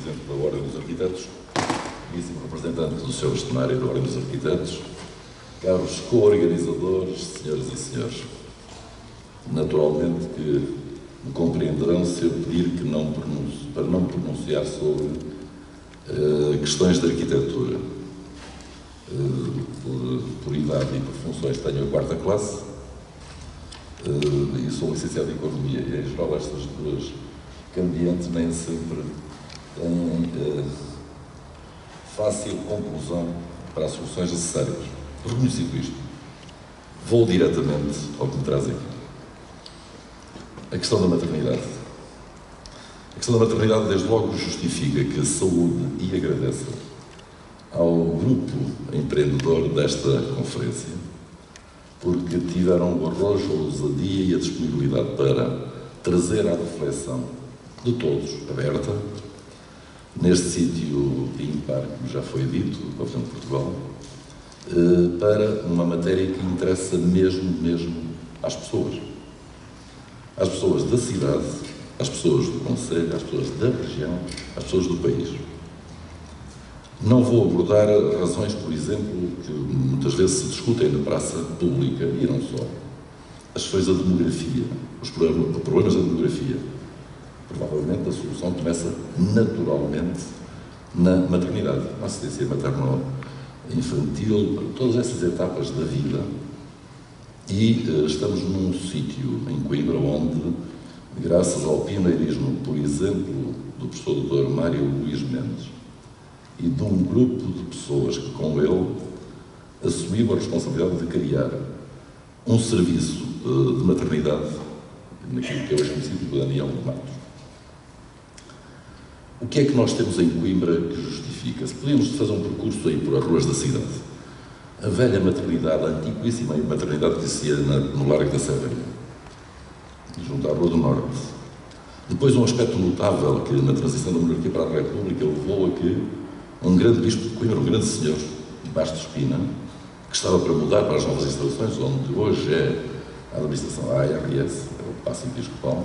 Presidente da Ordem dos Arquitetos, Vice Representante do Sr. Bastonário da Ordem dos Arquitetos, caros co-organizadores, senhoras e senhores, naturalmente que me compreenderão se eu pedir que para não pronunciar sobre questões de arquitetura. Por idade e por funções tenho a quarta classe e sou licenciado em Economia, e em geral estas duas cambiantes nem sempre têm fácil conclusão para as soluções necessárias. Reconhecido isto, vou diretamente ao que me traz aqui. A questão da maternidade. A questão da maternidade, desde logo, justifica que saúde e agradeça ao grupo empreendedor desta conferência, porque tiveram o arrojo, a ousadia e a disponibilidade para trazer à reflexão de todos, aberta, neste sítio ímpar, como já foi dito, do Governo de Portugal, para uma matéria que interessa mesmo às pessoas da cidade, às pessoas do concelho, às pessoas da região, às pessoas do país. Não vou abordar razões, por exemplo, que muitas vezes se discutem na praça pública, e não só. As questões da demografia, os problemas da demografia. Provavelmente a solução começa naturalmente na maternidade, na assistência materno-infantil, todas essas etapas da vida. E estamos num sítio em Coimbra onde, graças ao pioneirismo, por exemplo, do professor Dr. Mário Luís Mendes e de um grupo de pessoas que com ele assumiu a responsabilidade de criar um serviço de maternidade naquilo que é hoje conhecido como Daniel de Matos. O que é que nós temos em Coimbra que justifica? Se podíamos fazer um percurso aí por as ruas da cidade, a velha maternidade, a antiquíssima maternidade que existia no Largo da Serraria, junto à Rua do Norte. Depois um aspecto notável que na transição da monarquia para a República levou a que um grande bispo de Coimbra, um grande senhor, Bastos Espina, que estava para mudar para as novas instalações, onde hoje é a administração ARS, é o Paço Episcopal,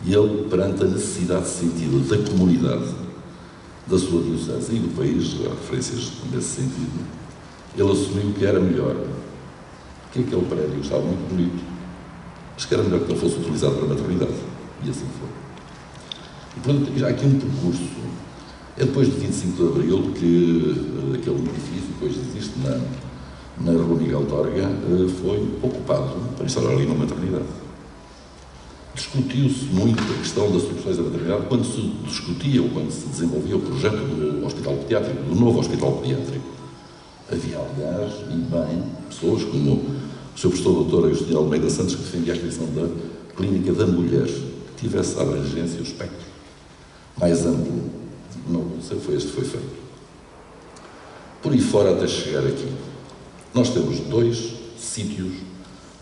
e ele, perante a necessidade sentida da comunidade, da sua diocese e do país, há referências nesse sentido, ele assumiu que era melhor, que aquele prédio estava muito bonito, mas que era melhor que não fosse utilizado para a maternidade. E assim foi. E, portanto, já aqui um percurso. É depois de 25 de Abril que aquele edifício que hoje existe na Rua Miguel Torga foi ocupado para instalar ali uma maternidade. Discutiu-se muito a questão das soluções da maternidade quando se discutia ou quando se desenvolvia o projeto do Hospital Pediátrico, do novo Hospital Pediátrico. Havia, aliás, e bem, pessoas como o Sr. Professor Dr. Agostinho Almeida Santos, que defendia a criação da Clínica da Mulher, que tivesse a abrangência e o espectro mais amplo. Não foi este que foi feito. Por aí fora até chegar aqui, nós temos dois sítios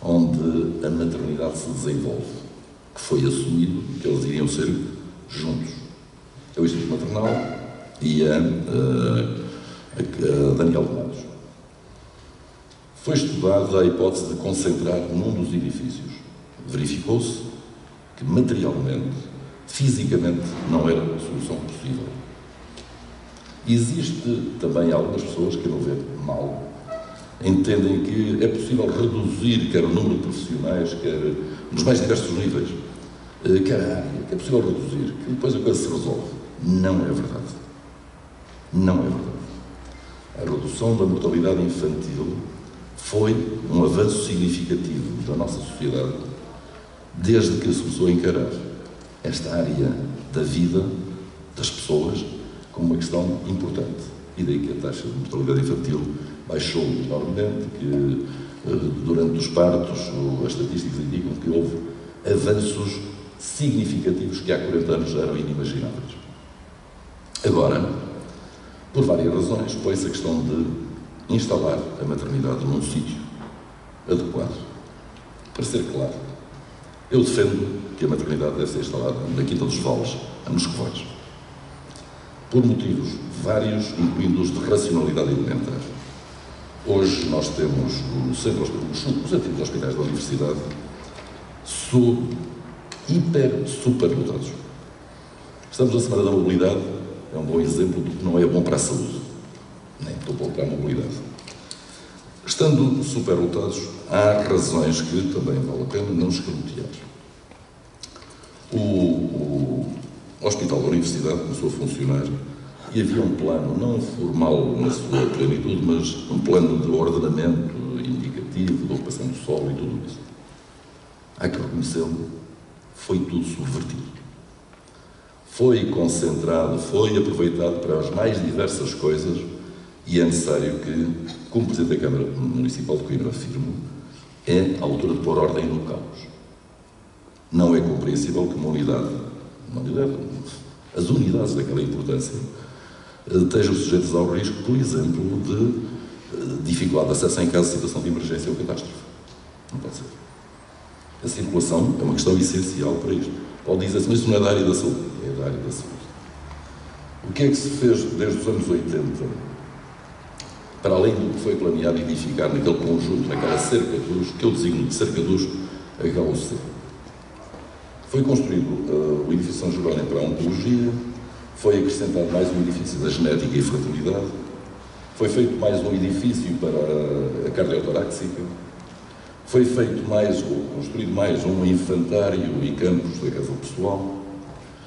onde a maternidade se desenvolve, que foi assumido que eles iriam ser juntos. É o Instituto Maternal e a Daniel de Matos. Foi estudada a hipótese de concentrar num dos edifícios. Verificou-se que materialmente, fisicamente, não era uma solução possível. Existe também algumas pessoas que, a meu ver, mal, entendem que é possível reduzir quer o número de profissionais, quer nos mais diversos níveis, quer a área, que é possível reduzir, que depois a coisa se resolve. Não é verdade. Não é verdade. A redução da mortalidade infantil foi um avanço significativo da nossa sociedade desde que se começou a encarar esta área da vida das pessoas como uma questão importante. E daí que a taxa de mortalidade infantil baixou enormemente, que durante os partos as estatísticas indicam que houve avanços significativos que há 40 anos já eram inimagináveis. Agora, por várias razões, põe-se a questão de instalar a maternidade num sítio adequado. Para ser claro, eu defendo que a maternidade deve ser instalada na Quinta dos Vales, a Moscovóis, por motivos vários, incluindo os de racionalidade alimentar. Hoje nós temos os antigos hospitais da Universidade superlotados. Estamos na Semana da Mobilidade é um bom exemplo do que não é bom para a saúde, nem tão bom para a mobilidade. Estando superlotados, há razões que também vale a pena não escamotear. O Hospital da Universidade começou a funcionar e havia um plano, não formal na sua plenitude, mas um plano de ordenamento indicativo, de ocupação do solo e tudo isso. Há que reconhecê-lo, foi tudo subvertido. Foi concentrado, foi aproveitado para as mais diversas coisas e é necessário que, como Presidente da Câmara Municipal de Coimbra afirmo, é a altura de pôr ordem no caos. Não é compreensível que uma unidade, as unidades daquela importância, estejam sujeitas ao risco, por exemplo, de dificuldade de acesso em caso de situação de emergência ou catástrofe. Não pode ser. A circulação é uma questão essencial para isto. Pode dizer-se, mas isso não é da área da saúde. É da área da saúde. O que é que se fez desde os anos 80, para além do que foi planeado edificar naquele conjunto, naquela cerca dos, que eu designo de cerca dos HUC? Foi construído o edifício São Jerónimo para a oncologia, foi acrescentado mais um edifício da genética e fertilidade, foi feito mais um edifício para a cardiotoráxica, foi feito mais, ou construído mais um infantário e campos da casa pessoal,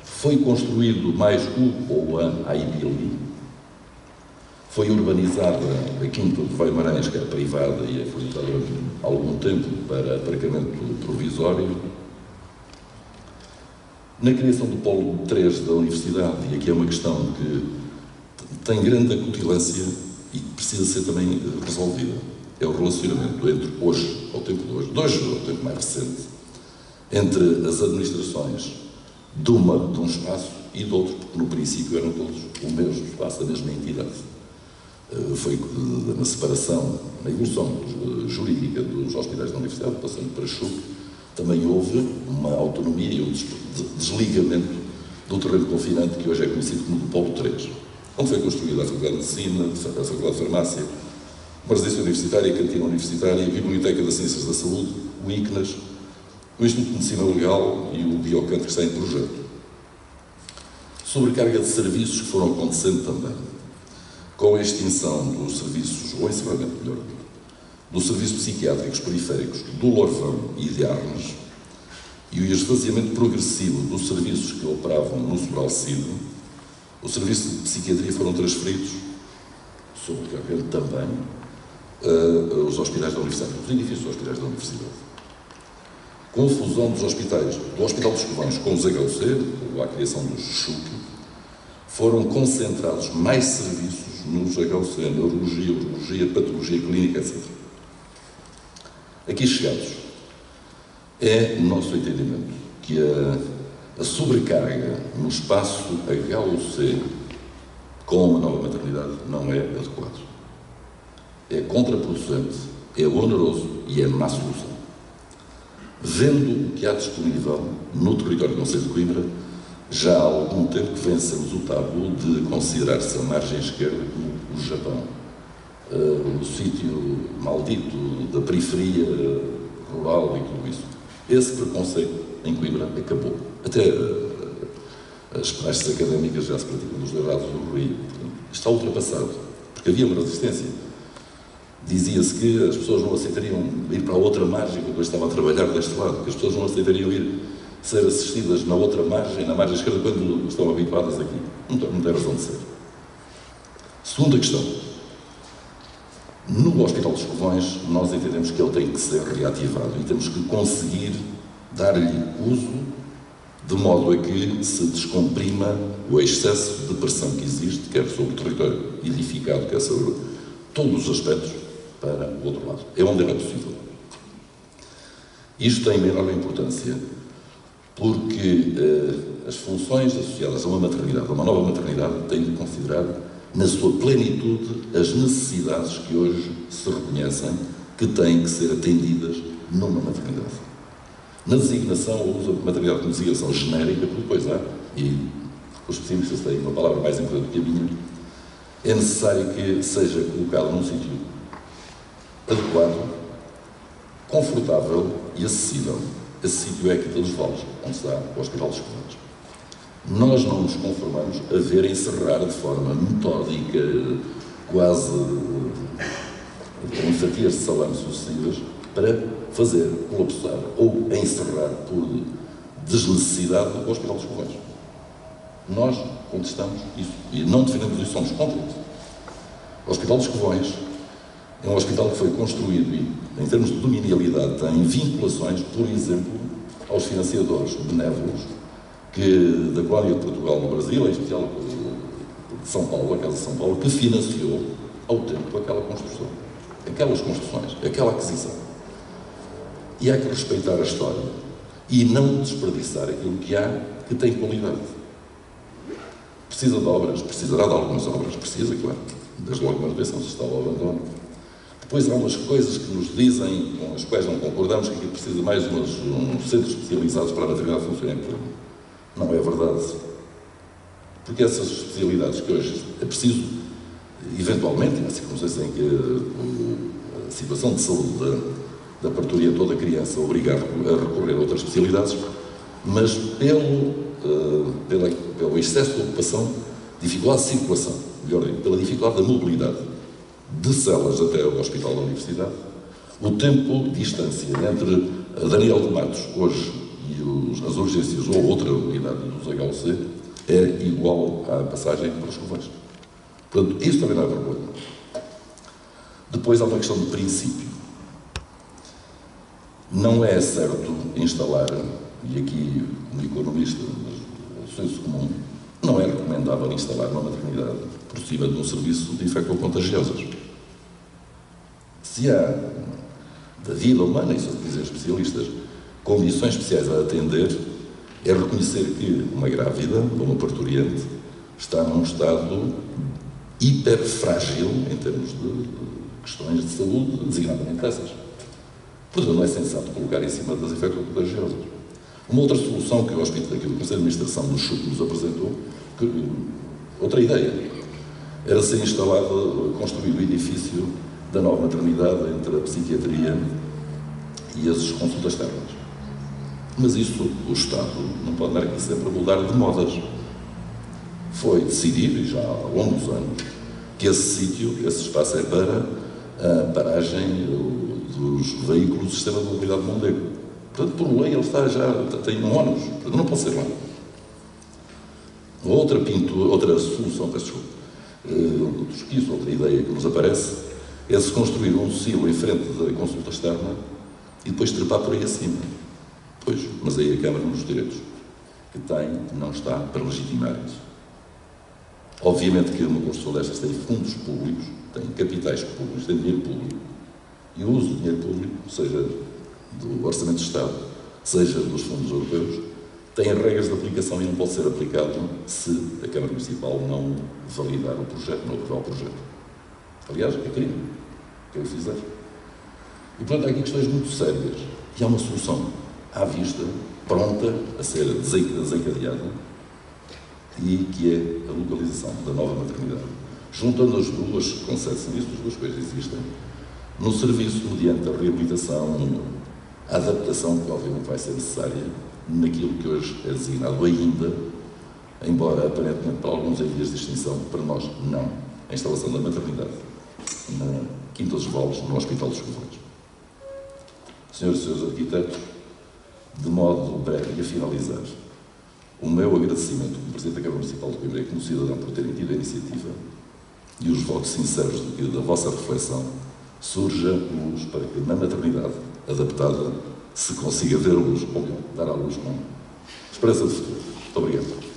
foi construído mais o ou a AIBILI, foi urbanizada a Quinta de Guimarães, que é privada e é utilizada há algum tempo para aparcamento provisório. Na criação do Polo 3 da Universidade, e aqui é uma questão que tem grande acutilância e que precisa ser também resolvida, é o relacionamento entre hoje, ao tempo de hoje ao tempo mais recente, entre as administrações de um espaço e de outro, porque no princípio eram todos o mesmo espaço, a mesma entidade. Foi na separação, na evolução jurídica dos hospitais da Universidade, passando para CHUC, também houve uma autonomia e um desligamento do terreno confinante que hoje é conhecido como do Polo 3, onde foi construída a Faculdade de Medicina, a Faculdade de Farmácia, uma residência universitária, a cantina universitária, a Biblioteca das Ciências da Saúde, o ICNAS, o Instituto de Medicina Legal e o Biocanto que está em projeto. Sobrecarga de serviços que foram acontecendo também, com a extinção dos serviços, ou encerramento melhor, dos serviços psiquiátricos periféricos do Lourvão e de Arnes, e o esvaziamento progressivo dos serviços que operavam no Sobralcido, os serviços de psiquiatria foram transferidos, sobrecarregando também, os hospitais da Universidade, os edifícios dos hospitais da Universidade. Com a fusão dos hospitais, do Hospital dos Covões com os HUC, ou a criação dos CHUC, foram concentrados mais serviços nos HUC, neurologia, urologia, patologia clínica, etc. Aqui chegados, é o nosso entendimento que a sobrecarga no espaço HUC com uma nova maternidade não é adequado. É contraproducente, é oneroso e é má solução. Vendo o que há disponível no território do Concelho de Coimbra, já há algum tempo que vencemos o tabu de considerar-se a margem esquerda como o Japão, o sítio maldito da periferia rural e tudo isso. Esse preconceito em Coimbra acabou. Até as praxes académicas já se praticam dos dois lados do rio. Está ultrapassado, porque havia uma resistência. Dizia-se que as pessoas não aceitariam ir para a outra margem quando eu estava a trabalhar deste lado, que as pessoas não aceitariam ir ser assistidas na outra margem, na margem esquerda, quando estão habituadas aqui. Não tem razão de ser. Segunda questão. No Hospital dos Covões, nós entendemos que ele tem que ser reativado e temos que conseguir dar-lhe uso de modo a que se descomprima o excesso de pressão que existe, quer sobre o território edificado, quer sobre todos os aspectos, para o outro lado. É onde era possível. Isto tem uma enorme importância, porque as funções associadas a uma maternidade, a uma nova maternidade, têm de considerar, na sua plenitude, as necessidades que hoje se reconhecem que têm que ser atendidas numa maternidade. Na designação, o uso de maternidade como designação genérica, porque depois há, e os especialistas têm uma palavra mais importante do que a minha, é necessário que seja colocado num sítio adequado, confortável e acessível. Esse sítio é aqui dos Vales, onde está o Hospital dos Covões. Nós não nos conformamos a ver encerrar de forma metódica, quase com fatias de salame sucessivas, para fazer colapsar ou encerrar por desnecessidade o Hospital dos Covões. Nós contestamos isso e não defendemos isso, somos contra isso. O Hospital dos Covões é um hospital que foi construído e, em termos de dominialidade, tem vinculações, por exemplo, aos financiadores benévolos da colónia de Portugal no Brasil, em especial de São Paulo, a Casa de São Paulo, que financiou ao tempo aquela construção, aquelas construções, aquela aquisição. E há que respeitar a história e não desperdiçar aquilo que há, que tem qualidade. Precisa de obras, precisará de algumas obras, precisa, claro, desde logo manutenção se está ao abandono. Depois há umas coisas que nos dizem, com as quais não concordamos, que aqui precisa mais uns centros especializados para a maternidade funcionar. Não é verdade. Porque essas especialidades que hoje é preciso, eventualmente, na circunstância em que a situação de saúde da partoria de toda a criança obriga a recorrer a outras especialidades, mas pelo excesso de ocupação, dificuldade de circulação, melhor dito, pela dificuldade da mobilidade de celas até ao Hospital da Universidade, o tempo de distância entre a Daniel de Matos, hoje, e as urgências ou outra unidade dos HUC é igual à passagem para os Covões. Portanto, isso também não é vergonha. Depois há uma questão de princípio. Não é certo instalar, e aqui um economista, mas o senso comum, não é recomendável instalar uma maternidade por cima de um serviço de infecto-contagiosas. Se há, da vida humana, isso dizem especialistas, condições especiais a atender, é reconhecer que uma grávida ou uma parturiente está num estado hiperfrágil em termos de questões de saúde, designadamente essas. Portanto, não é sensato colocar em cima das infecto-contagiosas. Uma outra solução que o Conselho de Administração do CHUP nos apresentou, outra ideia, era ser instalado, construído o edifício da nova maternidade entre a psiquiatria e as consultas externas. Mas isso, o Estado não pode andar aqui sempre a mudar de modas. Foi decidido, e já há longos anos, que esse sítio, esse espaço é para a paragem dos veículos do sistema de mobilidade de Mondego. Portanto, por lei, ele tem um ónus, portanto, não pode ser lá. Outra solução, peço desculpa, outra ideia que nos aparece, é se construir um silo em frente da consulta externa e depois trepar por aí acima. Pois, mas aí a Câmara, nos direitos que tem, não está para legitimar isso. Obviamente que uma construção destas tem fundos públicos, tem capitais públicos, tem dinheiro público, e o uso do dinheiro público, seja do Orçamento de Estado, seja dos fundos europeus, tem regras de aplicação e não pode ser aplicado se a Câmara Municipal não validar o projeto, não aprovar o projeto. Aliás, é crime que eu fizer. E, portanto, há aqui questões muito sérias. E há uma solução à vista, pronta a ser desencadeada, e que é a localização da nova maternidade. Juntando as duas, concede-se nisso, as duas coisas existem, no serviço, mediante a reabilitação, a adaptação, que obviamente vai ser necessária, naquilo que hoje é designado ainda, embora aparentemente para alguns em vias de extinção, para nós não, a instalação da maternidade na Quinta dos Volos, no Hospital dos Covões. Senhoras e senhores arquitetos, de modo breve e a finalizar, o meu agradecimento como Presidente da Câmara Municipal de Coimbra e como cidadão por terem tido a iniciativa e os votos sinceros de que da vossa reflexão surja luz para que na maternidade adaptada se consiga ver luz, ou dar à luz com esperança de futuro. Muito obrigado.